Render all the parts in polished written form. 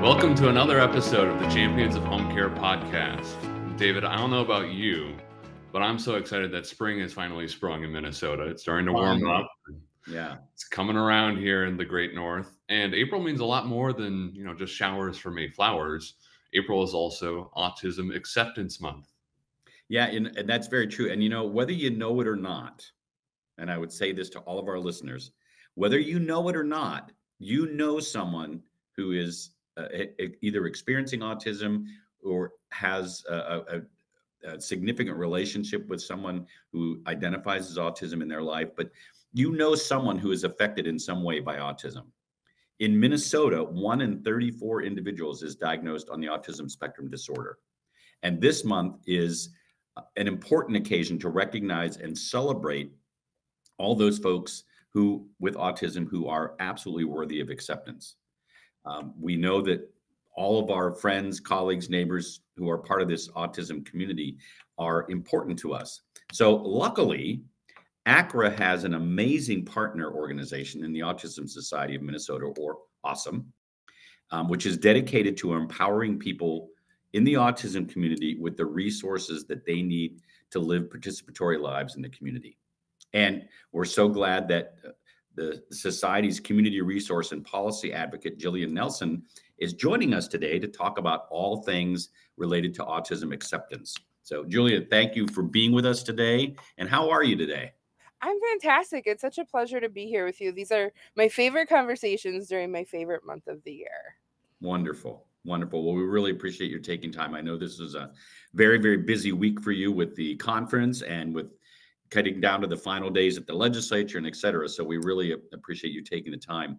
Welcome to another episode of the Champions of Homecare podcast. David, I don't know about you, but I'm so excited that spring has finally sprung in Minnesota. It's starting to warm up. Yeah. It's coming around here in the great north. And April means a lot more than, just showers for May flowers. April is also Autism Acceptance Month. Yeah, and that's very true. And whether you know it or not, and I would say this to all of our listeners, whether you know it or not, you know someone who is either experiencing autism or has a significant relationship with someone who identifies as autism in their life, but you know someone who is affected in some way by autism. In Minnesota, 1 in 34 individuals is diagnosed on the autism spectrum disorder. And this month is an important occasion to recognize and celebrate all those folks who, with autism, who are absolutely worthy of acceptance. We know that all of our friends, colleagues, neighbors who are part of this autism community are important to us. So luckily, Accra has an amazing partner organization in the Autism Society of Minnesota, or AuSM, which is dedicated to empowering people in the autism community with the resources that they need to live participatory lives in the community. And we're so glad that the Society's community resource and policy advocate, Jillian Nelson, is joining us today to talk about all things related to autism acceptance. So, Julia, thank you for being with us today. And how are you today? I'm fantastic. It's such a pleasure to be here with you. These are my favorite conversations during my favorite month of the year. Wonderful. Wonderful. Well, we really appreciate you taking time. I know this is a very, very busy week for you with the conference and with cutting down to the final days at the legislature and et cetera. So we really appreciate you taking the time.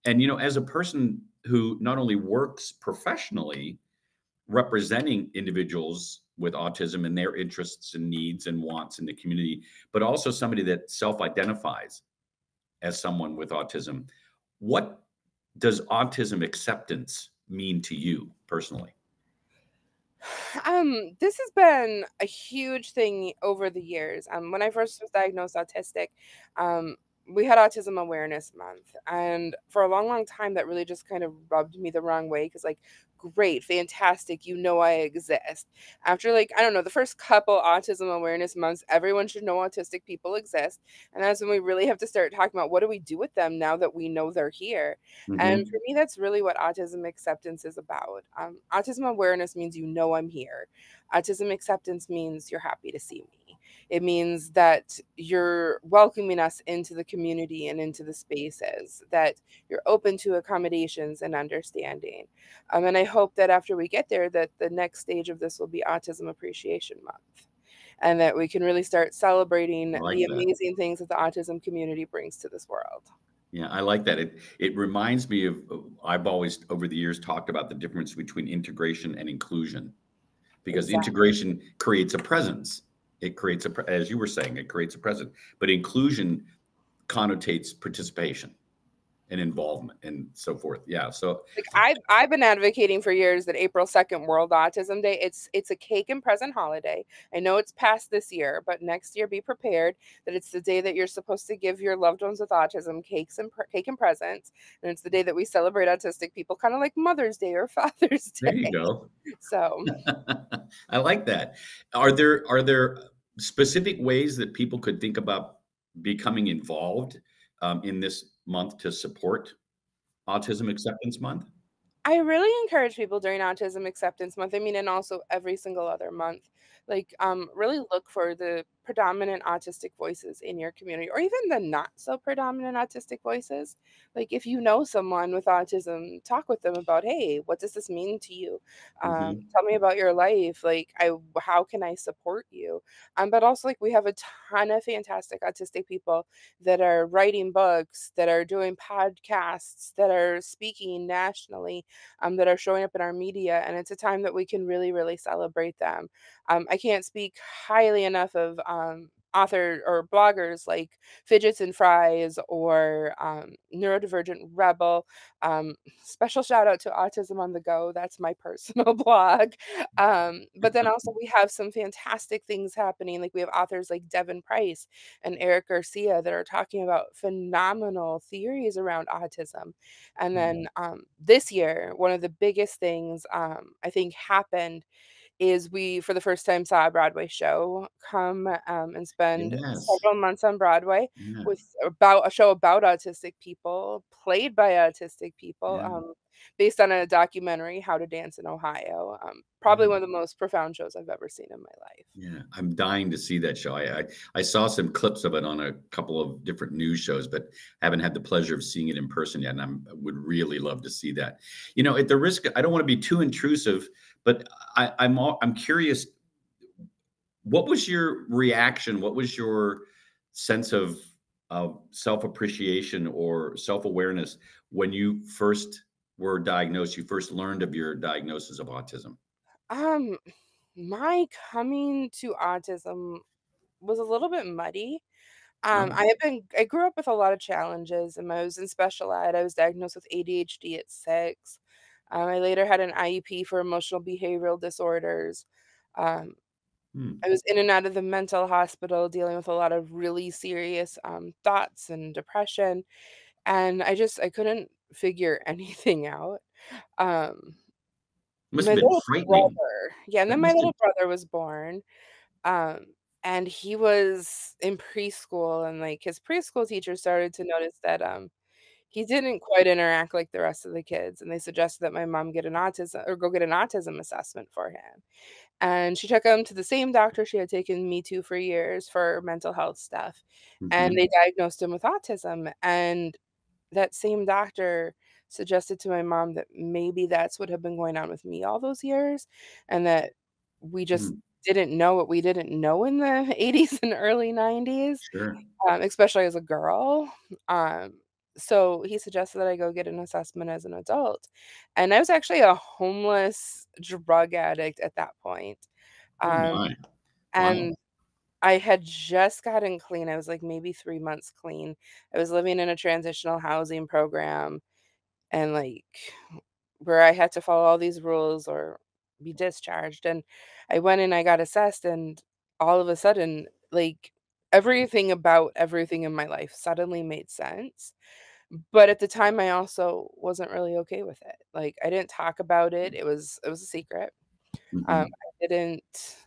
And, as a person who not only works professionally representing individuals with autism and their interests and needs and wants in the community, but also somebody that self-identifies as someone with autism, what does autism acceptance mean to you personally? This has been a huge thing over the years. When I first was diagnosed autistic, we had Autism Awareness Month, and for a long, long time, that really just kind of rubbed me the wrong way because, like, great, fantastic, I exist. After, like, I don't know, the first couple Autism Awareness Months, everyone should know autistic people exist, and that's when we really have to start talking about what do we do with them now that we know they're here. And for me, that's really what autism acceptance is about. Autism awareness means I'm here. Autism acceptance means you're happy to see me. It means that you're welcoming us into the community and into the spaces, that you're open to accommodations and understanding. And I hope that after we get there, that the next stage of this will be Autism Appreciation Month, and that we can really start celebrating the amazing things that the autism community brings to this world. Yeah, I like that. It reminds me of, I've always over the years talked about the difference between integration and inclusion, because integration creates a presence. It creates as you were saying, it creates a presence, but inclusion connotates participation and involvement and so forth. Yeah. So I've been advocating for years that April 2nd, World Autism Day, it's a cake and present holiday. I know it's past this year, but next year be prepared that it's the day that you're supposed to give your loved ones with autism cake and presents, and it's the day that we celebrate autistic people, kind of like Mother's Day or Father's Day. There you go. So I like that. Are there specific ways that people could think about becoming involved in this month to support Autism Acceptance Month? I really encourage people during Autism Acceptance Month, and also every single other month, like, really look for the predominant autistic voices in your community, or even the not so predominant autistic voices. Like, if you know someone with autism, talk with them about, hey, what does this mean to you? Tell me about your life. Like, how can I support you? But also, like, we have a ton of fantastic autistic people that are writing books, that are doing podcasts, that are speaking nationally, that are showing up in our media, and it's a time that we can really, really celebrate them. I can't speak highly enough of author or bloggers like Fidgets and Fries or Neurodivergent Rebel. Special shout out to Autism on the Go. That's my personal blog. But then also we have some fantastic things happening. Like we have authors like Devin Price and Eric Garcia that are talking about phenomenal theories around autism. And then this year, one of the biggest things I think happened is we, for the first time, saw a Broadway show come, and spend Yes. several months on Broadway Yeah. with about a show about autistic people, played by autistic people, Yeah. based on a documentary, How to Dance in Ohio. Probably one of the most profound shows I've ever seen in my life. Yeah, I'm dying to see that show. I saw some clips of it on a couple of different news shows, but haven't had the pleasure of seeing it in person yet. And I would really love to see that. You know, at the risk, I don't want to be too intrusive, but I'm curious. What was your reaction? What was your sense of self-appreciation or self-awareness when you first were diagnosed? You first learned of your diagnosis of autism. Um, my coming to autism was a little bit muddy. Oh, I grew up with a lot of challenges, and I was in special ed. I was diagnosed with ADHD at 6. I later had an IEP for emotional behavioral disorders. Um, hmm. I was in and out of the mental hospital dealing with a lot of really serious thoughts and depression, and I couldn't figure anything out. Um, Must my have been little frightening. brother, yeah, and That then my must have. little brother was born. Um, and he was in preschool, and, like, his preschool teacher started to notice that, he didn't quite interact like the rest of the kids, and they suggested that my mom get an autism or go get an autism assessment for him. And she took him to the same doctor she had taken me to for years for mental health stuff, and Mhm. they diagnosed him with autism, and that same doctor suggested to my mom that maybe that's what had been going on with me all those years, and that we just Mm, didn't know what we didn't know in the '80s and early '90s, sure. especially as a girl. Um, so he suggested that I go get an assessment as an adult, and I was actually a homeless drug addict at that point. Oh Um, my. Wow. and I had just gotten clean. I was, like, maybe 3 months clean. I was living in a transitional housing program and, like, where I had to follow all these rules or be discharged, and I went and I got assessed, and all of a sudden, like, everything about everything in my life suddenly made sense, but at the time, I also wasn't really okay with it. Like, I didn't talk about it. It was a secret. Mhm. I didn't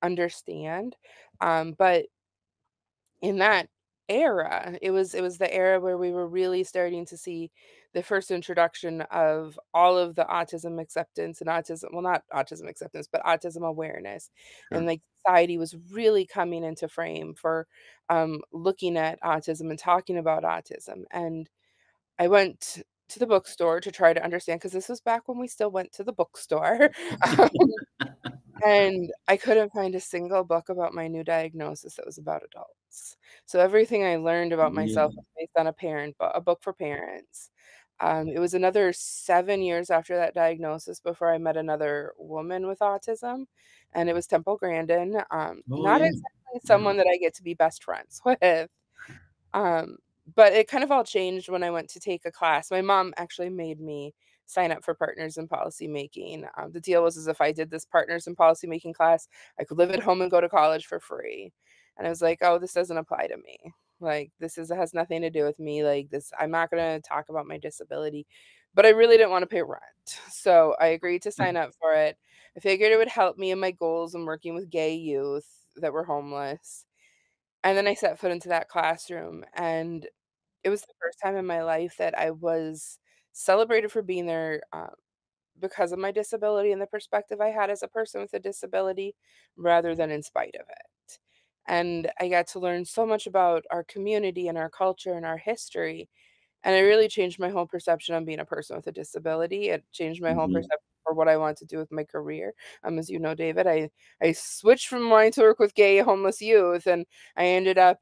understand, but in that era, it was the era where we were really starting to see the first introduction of all of the autism acceptance and autism, well, not autism acceptance, but autism awareness. And Sure. like society was really coming into frame for looking at autism and talking about autism. And I went to the bookstore to try to understand because this was back when we still went to the bookstore. And I couldn't find a single book about my new diagnosis that was about adults. So everything I learned about myself Really? was based on a book for parents. It was another 7 years after that diagnosis before I met another woman with autism, and it was Temple Grandin, Oh, not yeah. exactly Yeah. someone that I get to be best friends with. Um, but it kind of all changed when I went to take a class. My mom actually made me sign up for Partners in Policy Making. The deal was as if I did this Partners in Policy Making class, I could live at home and go to college for free. And I was like, "Oh, this doesn't apply to me. Like, this is has nothing to do with me. Like, this, I'm not gonna talk about my disability." But I really didn't want to pay rent, so I agreed to sign up for it. I figured it would help me in my goals in working with gay youth that were homeless. And then I set foot into that classroom, and it was the first time in my life that I was celebrated for being there, because of my disability and the perspective I had as a person with a disability, rather than in spite of it. And I got to learn so much about our community and our culture and our history, and it really changed my whole perception on being a person with a disability. It changed my whole Mhm. perception for what I want to do with my career. As you know, David, I switched from wanting to work with gay homeless youth, and I ended up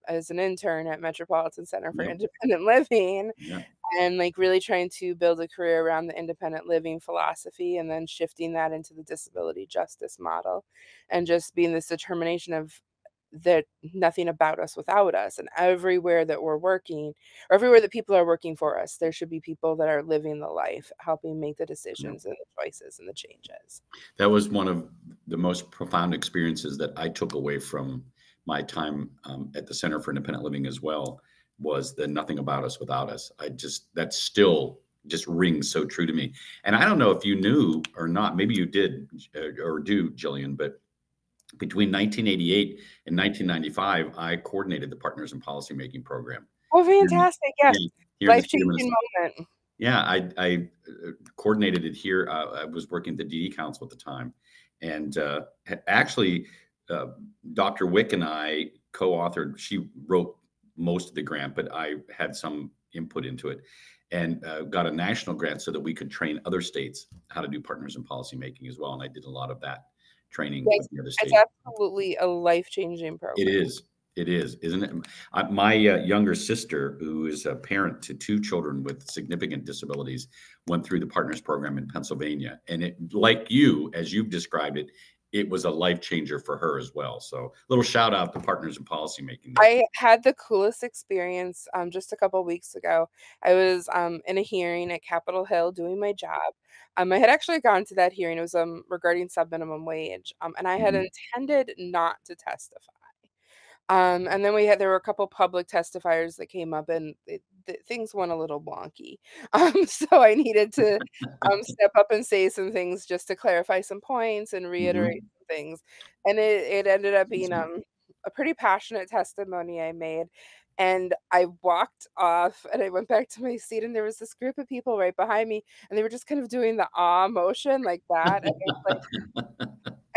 as an intern at Metropolitan Center for Yep. Independent Living, Yep. and like really trying to build a career around the independent living philosophy, and then shifting that into the disability justice model, and just being this determination of that nothing about us without us. And everywhere that we're working, or everywhere that people are working for us, there should be people that are living the life, helping make the decisions and the choices and the changes. That was one of the most profound experiences that I took away from my time at the Center for Independent Living as well, was the nothing about us without us. That still just rings so true to me. And I don't know if you knew or not, maybe you did or do, Jillian, but between 1988 and 1995, I coordinated the Partners in Policymaking program. Oh, fantastic. Yes. Life-changing moment. Yeah, I coordinated it here. I was working at the DD Council at the time. And actually, Dr. Wick and I co-authored, she wrote most of the grant, but I had some input into it, and got a national grant so that we could train other states how to do partners in policymaking as well. And I did a lot of that training with the other states. It's absolutely a life-changing program. It is, isn't it? My younger sister, who is a parent to 2 children with significant disabilities, went through the Partners program in Pennsylvania. And it, like you, as you've described it, it was a life changer for her as well. So little shout out to Partners in Policymaking. I had the coolest experience just a couple weeks ago. I was in a hearing at Capitol Hill doing my job. I had actually gone to that hearing. It was regarding subminimum wage. And I had intended not to testify. And then there were a couple public testifiers that came up, and things went a little wonky. So I needed to step up and say some things just to clarify some points and reiterate some things. And it ended up being a pretty passionate testimony I made. And I walked off and I went back to my seat, and there was this group of people right behind me, and they were just kind of doing the ah motion like that.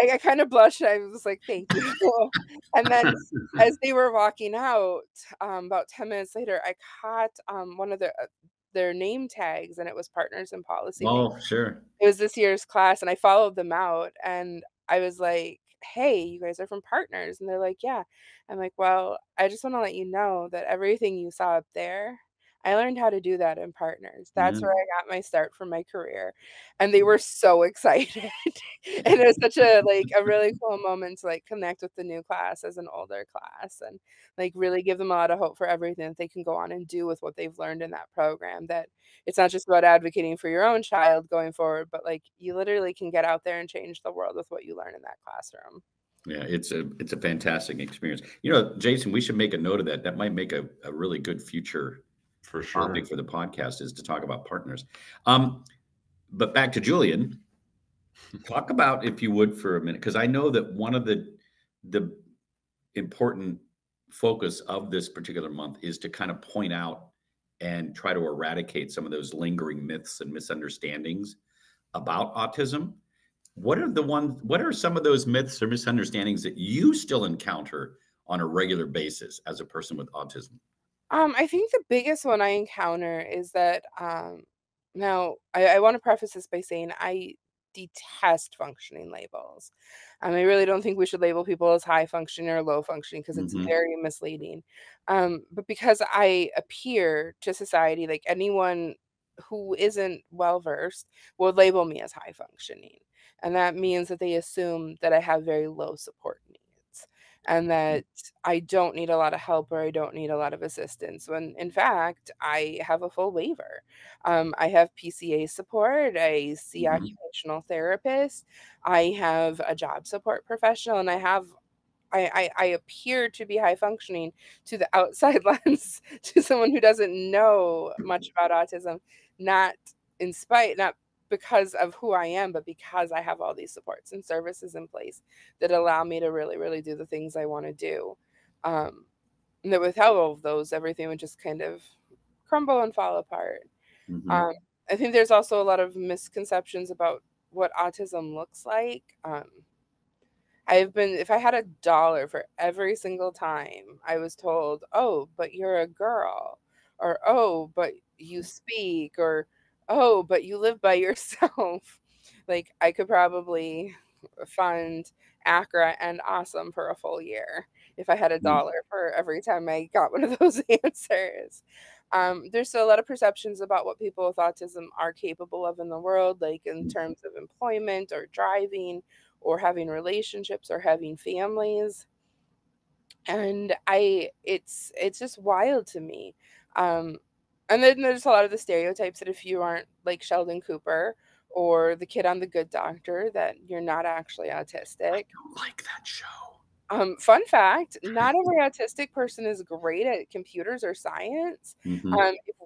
And I kind of blushed. I was like, thank you. And then as they were walking out, about 10 minutes later, I caught one of their name tags, and it was Partners in Policy. Oh, sure. It was this year's class, and I followed them out, and I was like, hey, you guys are from Partners. And they're like, yeah. I'm like, well, I just want to let you know that everything you saw up there, I learned how to do that in Partners. That's where I got my start for my career. And they were so excited. And it was such a really cool moment to connect with the new class as an older class, and really give them a lot of hope for everything that they can go on and do with what they've learned in that program. That it's not just about advocating for your own child going forward, but you literally can get out there and change the world with what you learn in that classroom. Yeah, it's a fantastic experience. Jason, we should make a note of that. That might make a really good future for sure topic for the podcast, is to talk about partners. But back to Jillian, talk about, if you would, for a minute, because I know that one of the important focus of this particular month is to kind of point out and try to eradicate some of those lingering myths and misunderstandings about autism. What are some of those myths or misunderstandings that you still encounter on a regular basis as a person with autism? I think the biggest one I encounter is that now I want to preface this by saying I detest functioning labels. I really don't think we should label people as high functioning or low functioning, because it's very misleading. But because I appear to society like anyone who isn't well versed would label me as high functioning. And that means that they assume that I have very low support needs, and that I don't need a lot of help or I don't need a lot of assistance, when in fact I have a full waiver. I have PCA support, I see occupational therapists, I have a job support professional, and I appear to be high functioning to the outside lens, to someone who doesn't know much about autism, not because of who I am, but because I have all these supports and services in place that allow me to really, really do the things I want to do. And that without all of those, everything would just kind of crumble and fall apart. I think there's also a lot of misconceptions about what autism looks like. If I had $1 for every single time I was told, oh, but you're a girl, or, oh, but you speak, or, oh, but you live by yourself, I could probably fund Accra and AuSM for a full year if I had $1 for every time I got one of those answers. There's still a lot of perceptions about what people with autism are capable of in the world, in terms of employment or driving or having relationships or having families. And it's just wild to me. Um, and then there's a lot of the stereotypes that if you aren't like Sheldon Cooper or the kid on The Good Doctor, that you're not actually autistic. don't like that show. Fun fact, not every autistic person is great at computers or science. If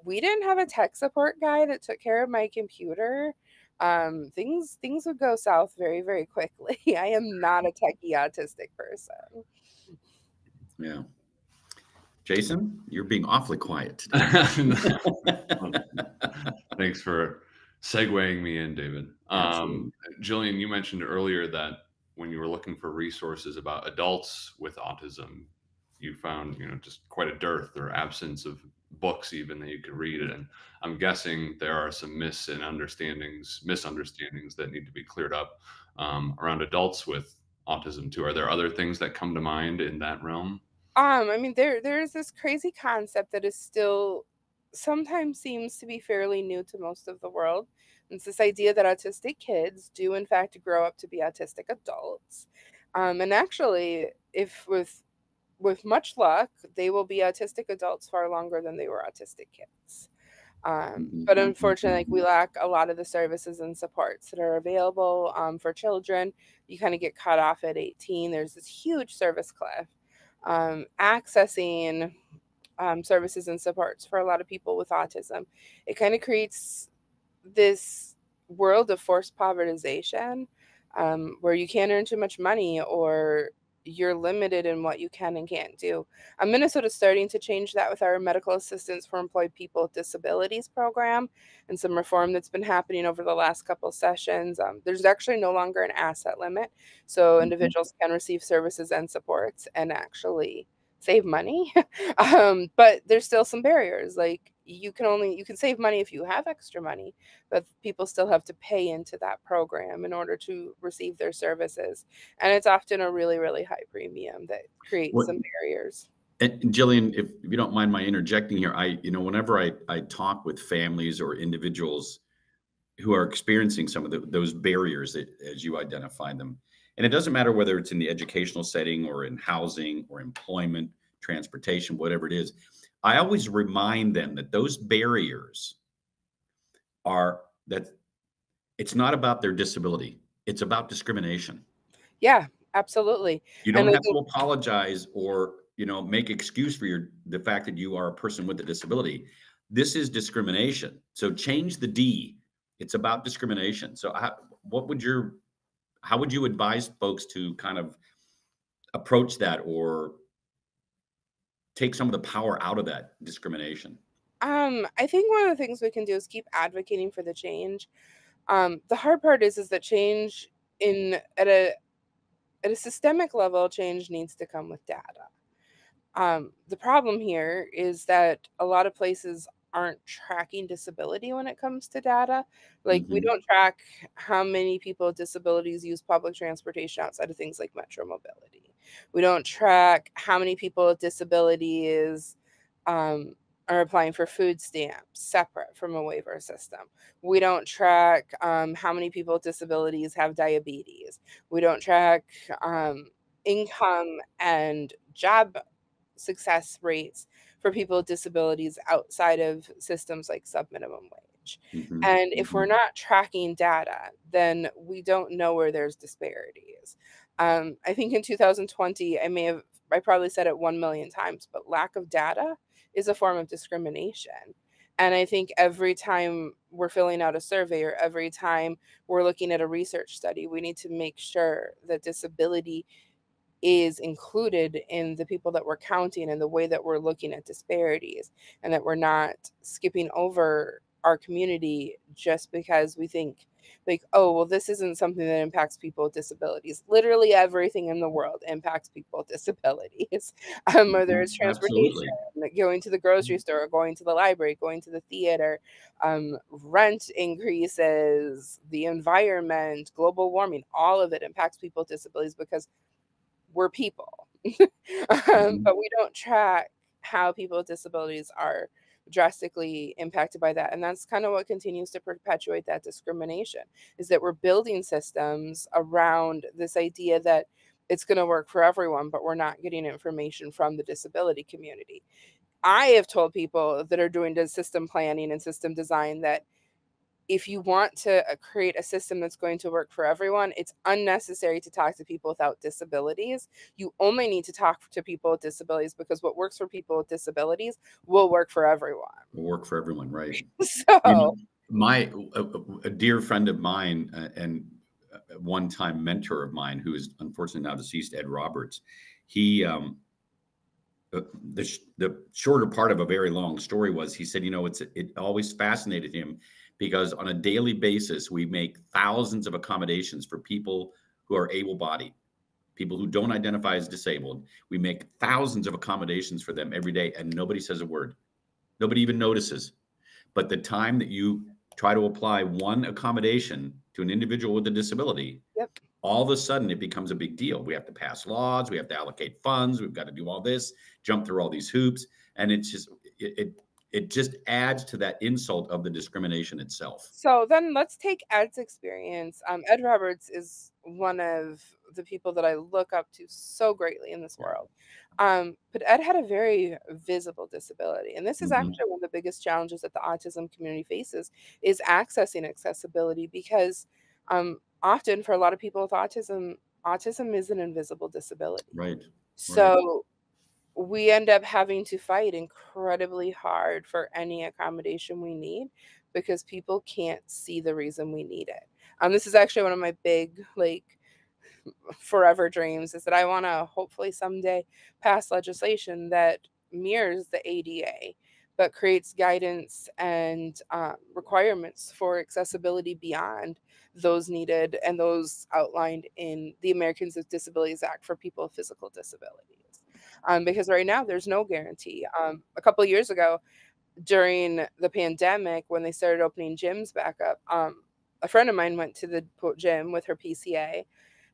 we didn't have a tech support guy that took care of my computer, things would go south very, very quickly. I am not a techie autistic person. Yeah. Jason, you're being awfully quiet today. Thanks for segueing me in, David. Jillian, you mentioned earlier that when you were looking for resources about adults with autism, you found, just quite a dearth or absence of books even that you could read. And I'm guessing there are some misunderstandings that need to be cleared up around adults with autism too. Are there other things that come to mind in that realm? I mean, there's this crazy concept that is still sometimes seems to be fairly new to most of the world. It's this idea that autistic kids do in fact grow up to be autistic adults. And actually, if with much luck, they will be autistic adults far longer than they were autistic kids. But unfortunately, like, we lack a lot of the services and supports that are available for children. You kind of get cut off at 18. There's this huge service cliff. Accessing services and supports for a lot of people with autism, it kind of creates this world of forced privatization, where you can't earn too much money or you're limited in what you can and can't do. Minnesota's starting to change that with our medical assistance for employed people with disabilities program and some reform that's been happening over the last couple sessions. There's actually no longer an asset limit, so individuals can receive services and supports and actually save money. But there's still some barriers. Like, you can save money if you have extra money, but people still have to pay into that program in order to receive their services. And it's often a really, really high premium that creates some barriers. And Jillian, if you don't mind my interjecting here, whenever I talk with families or individuals who are experiencing some of those barriers as you identify them, and it doesn't matter whether it's in the educational setting or in housing or employment, transportation, whatever it is, I always remind them that those barriers that it's not about their disability. It's about discrimination. Yeah, absolutely. You don't have to apologize or, make excuse for the fact that you are a person with a disability. This is discrimination. So change the D. It's about discrimination. So how would you advise folks to kind of approach that or take some of the power out of that discrimination? I think one of the things we can do is keep advocating for the change. The hard part is that change at a systemic level, change needs to come with data. The problem here is that a lot of places aren't tracking disability when it comes to data. Like, we don't track how many people with disabilities use public transportation outside of things like metro mobility. We don't track how many people with disabilities are applying for food stamps separate from a waiver system. We don't track how many people with disabilities have diabetes. We don't track income and job success rates for people with disabilities outside of systems like subminimum wage. And if we're not tracking data, then we don't know where there's disparities. I think in 2020, I probably said it 1 million times, but lack of data is a form of discrimination. And I think every time we're filling out a survey or every time we're looking at a research study, we need to make sure that disability is included in the people that we're counting and the way that we're looking at disparities, and that we're not skipping over our community just because we think like, oh, well, this isn't something that impacts people with disabilities. Literally everything in the world impacts people with disabilities. Whether it's transportation, going to the grocery store, going to the library, going to the theater, rent increases, the environment, global warming, all of it impacts people with disabilities because we're people. But we don't track how people with disabilities are drastically impacted by that. And that's kind of what continues to perpetuate that discrimination, is that we're building systems around this idea that it's going to work for everyone, but we're not getting information from the disability community. I have told people that are doing the system planning and system design that if you want to create a system that's going to work for everyone, it's unnecessary to talk to people without disabilities. You only need to talk to people with disabilities, because what works for people with disabilities will work for everyone. Will work for everyone, right? So, a dear friend of mine and one-time mentor of mine, who is unfortunately now deceased, Ed Roberts, he the shorter part of a very long story was, he said, it always fascinated him because on a daily basis, we make thousands of accommodations for people who are able-bodied, people who don't identify as disabled. We make thousands of accommodations for them every day, and nobody says a word. Nobody even notices. But the time that you try to apply one accommodation to an individual with a disability, yep. all of a sudden it becomes a big deal. We have to pass laws, we have to allocate funds, we've got to do all this, jump through all these hoops. And it's just, it just adds to that insult of the discrimination itself. So then let's take Ed's experience. Ed Roberts is one of the people that I look up to so greatly in this world. But Ed had a very visible disability. And this is actually one of the biggest challenges that the autism community faces, is accessing accessibility, because often for a lot of people with autism is an invisible disability. Right. So we end up having to fight incredibly hard for any accommodation we need, because people can't see the reason we need it. This is actually one of my big, forever dreams, is that I want to hopefully someday pass legislation that mirrors the ADA, but creates guidance and requirements for accessibility beyond those needed and those outlined in the Americans with Disabilities Act for people with physical disabilities. Because right now there's no guarantee. A couple of years ago, during the pandemic, when they started opening gyms back up, a friend of mine went to the gym with her PCA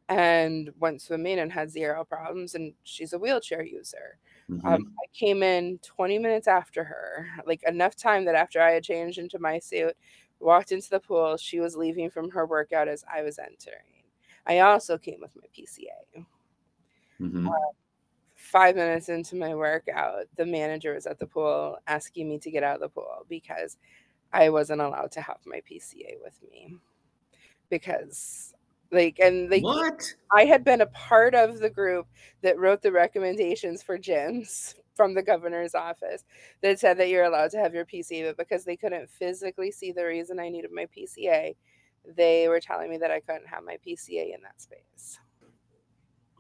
and went swimming and had zero problems, and she's a wheelchair user. I came in 20 minutes after her, enough time that after I had changed into my suit, walked into the pool, she was leaving from her workout as I was entering. I also came with my PCA. 5 minutes into my workout, the manager was at the pool asking me to get out of the pool because I wasn't allowed to have my PCA with me. Because What? I had been a part of the group that wrote the recommendations for gyms from the governor's office that said that you're allowed to have your PCA, but because they couldn't physically see the reason I needed my PCA, they were telling me that I couldn't have my PCA in that space.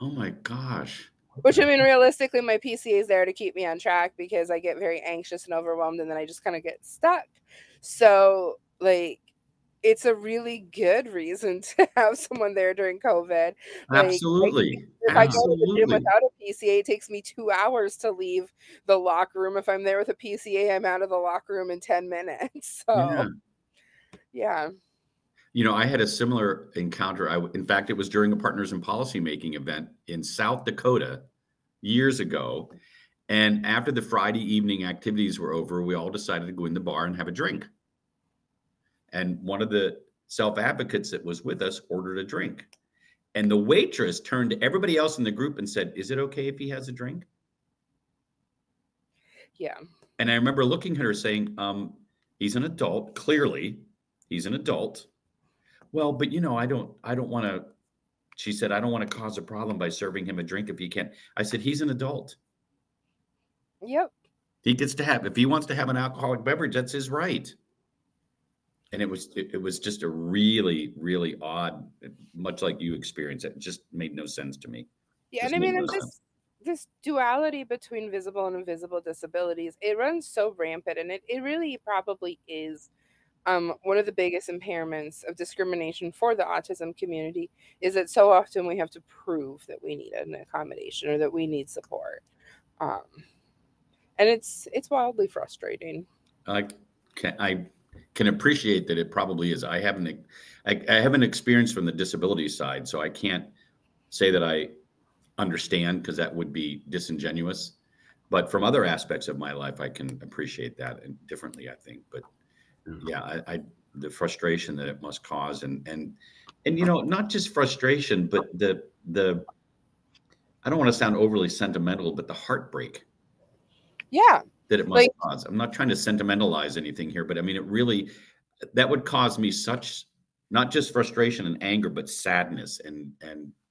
Oh my gosh. Which, I mean, realistically, my PCA is there to keep me on track, because I get very anxious and overwhelmed, and then I just kind of get stuck. So, it's a really good reason to have someone there during COVID. Absolutely. If I go to the gym without a PCA, it takes me 2 hours to leave the locker room. If I'm there with a PCA, I'm out of the locker room in 10 minutes. So, yeah. I had a similar encounter. In fact, it was during a Partners in Policymaking event in South Dakota years ago. And after the Friday evening activities were over, we all decided to go in the bar and have a drink. And one of the self-advocates that was with us ordered a drink. And the waitress turned to everybody else in the group and said, "Is it okay if he has a drink?" Yeah. And I remember looking at her saying, he's an adult. Clearly, he's an adult. Well, but I don't want to, she said, "I don't want to cause a problem by serving him a drink if he can't." I said, "He's an adult. Yep. He gets to have, if he wants to have an alcoholic beverage, that's his right." And it was just a really, really odd, much like you experienced it. It just made no sense to me. Yeah. And I mean, this duality between visible and invisible disabilities, it runs so rampant, and it really probably is one of the biggest impairments of discrimination for the autism community, is that so often we have to prove that we need an accommodation or that we need support. And it's wildly frustrating. I can appreciate that it probably is. I haven't experienced from the disability side, so I can't say that I understand, because that would be disingenuous. But from other aspects of my life, I can appreciate that differently, I think. But yeah, the frustration that it must cause, and not just frustration, but the I don't want to sound overly sentimental, but the heartbreak Yeah. that it must Like, cause. I'm not trying to sentimentalize anything here, but I mean, it really, that would cause me such, not just frustration and anger, but sadness and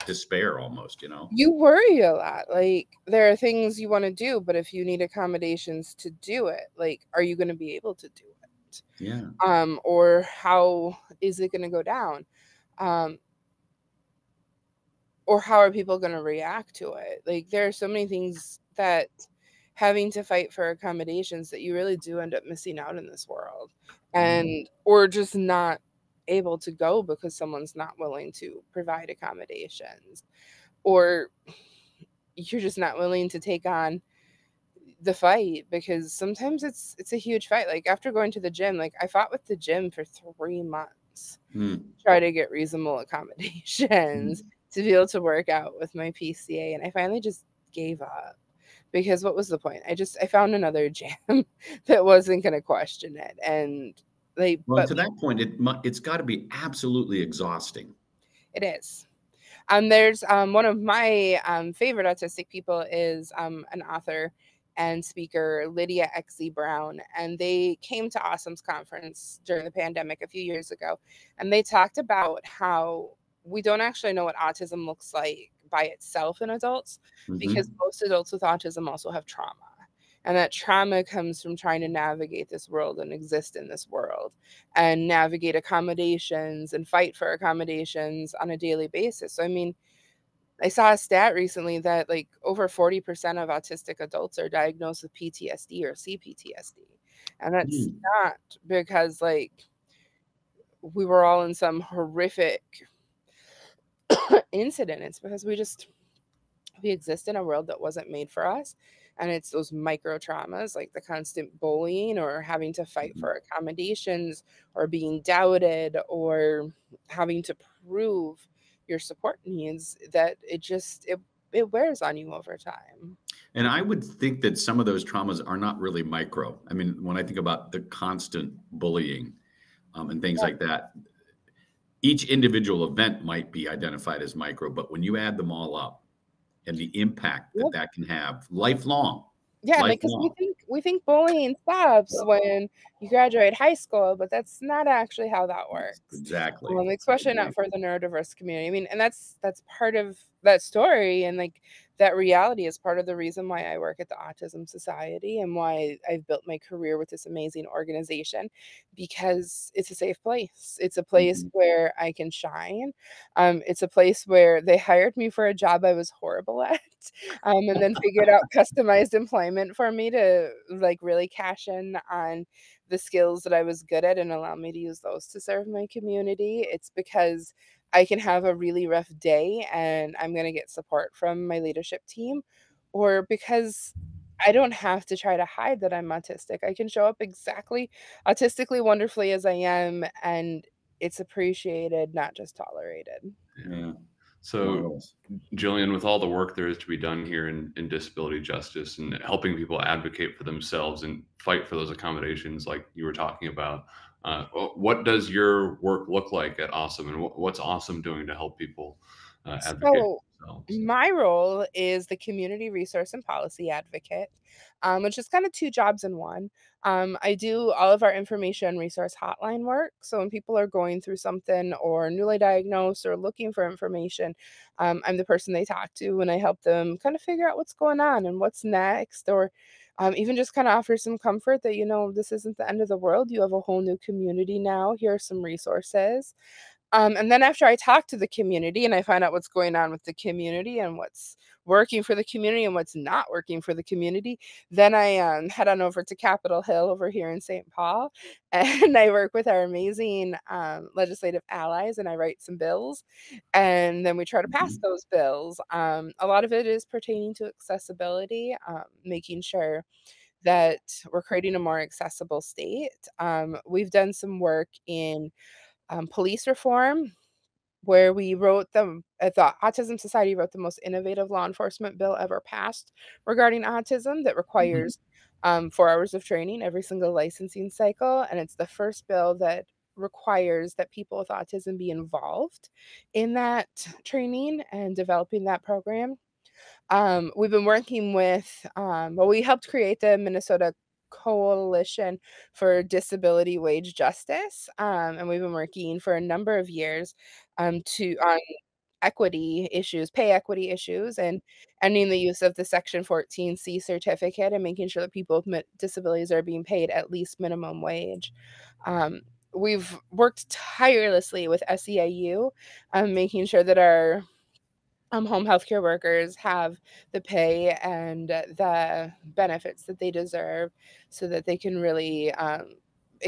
despair almost, you know? you worry a lot. Like, there are things you want to do, but if you need accommodations to do it, like, are you going to be able to do it? Yeah. Or how is it going to go down? Um, or how are people going to react to it? Like, there are so many things that having to fight for accommodations that you really do end up missing out in this world, and or just not able to go because someone's not willing to provide accommodations, or you're just not willing to take on the fight, because sometimes it's a huge fight. Like, after going to the gym, like, I fought with the gym for 3 months, Mm. try to get reasonable accommodations to be able to work out with my PCA, and I finally just gave up, because what was the point? I found another gym that wasn't going to question it, and Well, but to that point, it's got to be absolutely exhausting. it is. There's one of my favorite autistic people is an author and speaker, Lydia XZ Brown, and they came to AuSM's conference during the pandemic a few years ago, and they talked about how we don't actually know what autism looks like by itself in adults, because most adults with autism also have trauma. And that trauma comes from trying to navigate this world and exist in this world and navigate accommodations and fight for accommodations on a daily basis. So, I mean, I saw a stat recently that like over 40% of autistic adults are diagnosed with PTSD or CPTSD. And that's not because like we were all in some horrific incident. It's because we exist in a world that wasn't made for us. And it's those micro traumas, like the constant bullying or having to fight for accommodations or being doubted or having to prove your support needs, that it wears on you over time. And I would think that some of those traumas are not really micro. I mean, when I think about the constant bullying and things like that, each individual event might be identified as micro, but when you add them all up and the impact that Yep. that can have lifelong, Yeah, like, 'cause we think bullying stops when you graduate high school, but that's not actually how that works. Exactly. Especially not for the neurodiverse community. I mean, and that's part of that story, and, like, that reality is part of the reason why I work at the Autism Society and why I've built my career with this amazing organization, because it's a safe place. It's a place where I can shine. It's a place where they hired me for a job I was horrible at, and then figured out customized employment for me to, like, really cash in on the skills that I was good at and allow me to use those to serve my community. It's because I can have a really rough day and I'm going to get support from my leadership team, or because I don't have to try to hide that I'm autistic. I can show up exactly autistically wonderfully as I am, and it's appreciated, not just tolerated. Yeah. So, Jillian, with all the work there is to be done here in disability justice and helping people advocate for themselves and fight for those accommodations like you were talking about, what does your work look like at AuSM, and what's AuSM doing to help people advocate So, for themselves? my role is the community resource and policy advocate, which is kind of two jobs in one. I do all of our information resource hotline work. So when people are going through something or newly diagnosed or looking for information, I'm the person they talk to, and I help them kind of figure out what's going on and what's next, or even just kind of offer some comfort that, this isn't the end of the world. You have a whole new community now. Here are some resources. And then after I talk to the community and I find out what's going on with the community and what's working for the community and what's not working for the community, then I head on over to Capitol Hill over here in St. Paul, and I work with our amazing legislative allies, and I write some bills, and then we try to pass those bills. A lot of it is pertaining to accessibility, making sure that we're creating a more accessible state. We've done some work in police reform, where we wrote the Autism Society wrote the most innovative law enforcement bill ever passed regarding autism, that requires 4 hours of training every single licensing cycle. And it's the first bill that requires that people with autism be involved in that training and developing that program. We've been working with, well, we helped create the Minnesota Coalition for Disability Wage Justice, and we've been working for a number of years to on equity issues, pay equity issues, and ending the use of the Section 14C certificate and making sure that people with disabilities are being paid at least minimum wage. We've worked tirelessly with SEIU, making sure that our home healthcare workers have the pay and the benefits that they deserve so that they can really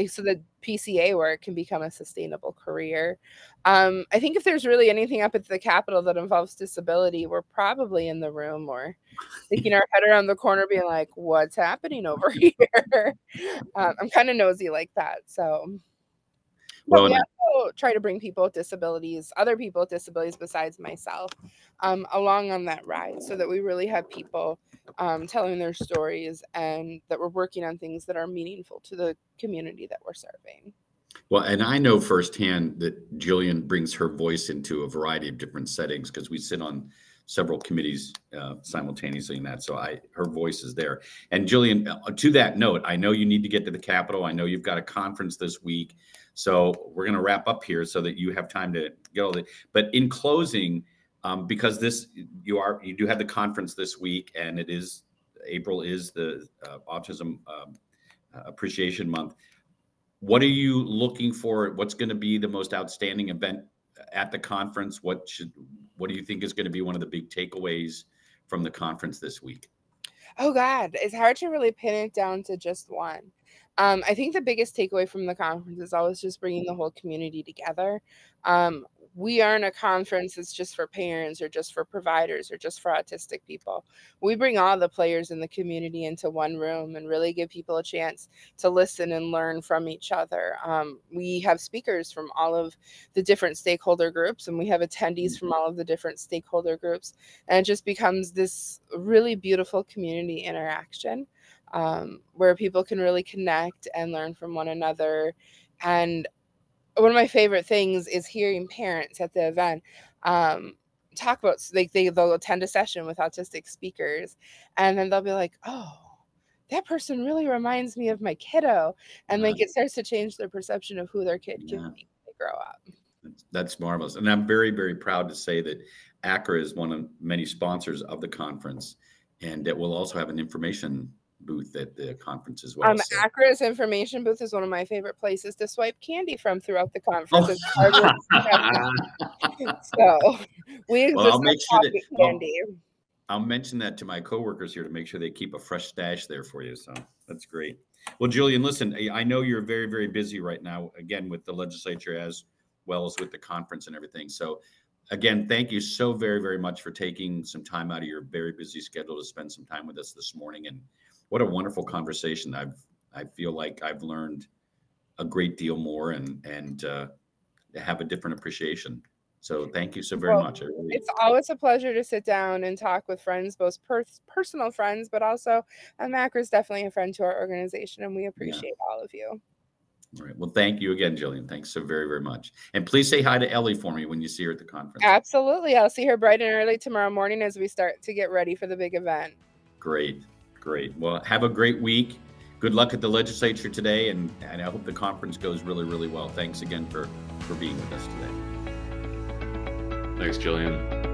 so that PCA work can become a sustainable career. I think if there's really anything up at the Capitol that involves disability, we're probably in the room or sticking our head around the corner being like, what's happening over here? I'm kind of nosy like that. So but we also try to bring people with disabilities, other people with disabilities besides myself, along on that ride so that we really have people telling their stories and that we're working on things that are meaningful to the community that we're serving. Well, and I know firsthand that Jillian brings her voice into a variety of different settings because we sit on several committees simultaneously in that. So her voice is there. And Jillian, to that note, I know you need to get to the Capitol. I know you've got a conference this week. So we're going to wrap up here so that you have time to go. But in closing, because you do have the conference this week, and April is the Autism Appreciation Month. What are you looking for? What's going to be the most outstanding event at the conference? What do you think is going to be one of the big takeaways from the conference this week? Oh God, it's hard to really pin it down to just one. I think the biggest takeaway from the conference is always just bringing the whole community together. We aren't a conference that's just for parents or just for providers or just for autistic people. We bring all the players in the community into one room and really give people a chance to listen and learn from each other. We have speakers from all of the different stakeholder groups, and we have attendees from all of the different stakeholder groups. And it just becomes this really beautiful community interaction where people can really connect and learn from one another. And one of my favorite things is hearing parents at the event talk about, like, they'll attend a session with autistic speakers, and then they'll be like, oh, that person really reminds me of my kiddo. And like it starts to change their perception of who their kid can be when they grow up. That's marvelous. And I'm very, very proud to say that Accra is one of many sponsors of the conference, and it will also have an information booth at the conference as well. Accra's information booth is one of my favorite places to swipe candy from throughout the conference. So we exist candy. I'll mention that to my coworkers here to make sure they keep a fresh stash there for you. So that's great. Well, Jillian, listen, I know you're very, very busy right now, again, with the legislature as well as with the conference and everything. So again, thank you so very, very much for taking some time out of your very busy schedule to spend some time with us this morning. And what a wonderful conversation. I feel like I've learned a great deal more and have a different appreciation. So thank you so very much. It's always a pleasure to sit down and talk with friends, both personal friends, but also Accra is definitely a friend to our organization, and we appreciate all of you. All right. Well, thank you again, Jillian. Thanks so very, very much. And please say hi to Ellie for me when you see her at the conference. Absolutely. I'll see her bright and early tomorrow morning as we start to get ready for the big event. Great. Great. Well, have a great week. Good luck at the legislature today, and I hope the conference goes really, really well. Thanks again for being with us today. Thanks, Jillian.